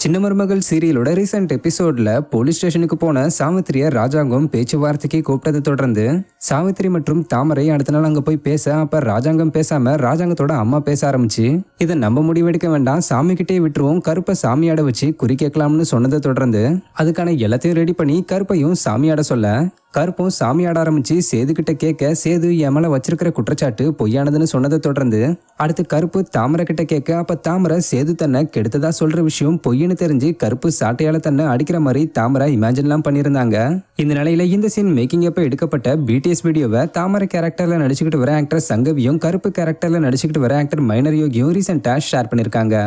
சின்ன மருமகள் சீரியலோட ரீசெண்ட் எபிசோட்ல போலீஸ் ஸ்டேஷனுக்கு போன சாவித்திரிய ராஜாங்கம் பேச்சுவார்த்தைக்கு கூப்பிட்டதை தொடர்ந்து சாவித்திரி மற்றும் தாமரை அடுத்த நாள் அங்க போய் பேச, அப்ப ராஜாங்கம் பேசாம ராஜாங்கத்தோட அம்மா பேச ஆரம்பிச்சு, இதை நம்ம முடிவெடுக்க வேண்டாம், சாமி கிட்டே விட்டுருவோம், கருப்பை சாமியாட வச்சு குறி கேட்கலாம்னு சொன்னதை தொடர்ந்து அதுக்கான எல்லாத்தையும் ரெடி பண்ணி கருப்பையும் சாமியாட சொல்ல, கருப்பும் சாமியாட ஆரம்பிச்சு சேது கிட்ட கேட்க, சேது என் மேல வச்சிருக்கிற குற்றச்சாட்டு பொய்யானதுன்னு சொன்னதை தொடர்ந்து அடுத்து கருப்பு தாமரை கிட்ட கேட்க, அப்ப தாமரை சேது தன்னை கெடுத்ததா சொல்ற விஷயம் பொய்ன்னு தெரிஞ்சு கருப்பு சாட்டையால தன்னை அடிக்கிற மாதிரி தாமரை இமேஜின்லாம் பண்ணியிருந்தாங்க. இந்த நிலையில இந்த சீன் மேக்கிங் அப்ப எடுக்கப்பட்ட பிடிஎஸ் வீடியோவை தாமரை கேரக்டர்ல நடிச்சுக்கிட்டு வர ஆக்டர் சங்கவியும் கருப்பு கேரக்டர்ல நடிச்சுக்கிட்டு வர ஆக்டர் மைனர் யோகியும் ரீசெண்டா ஷேர் பண்ணிருக்காங்க.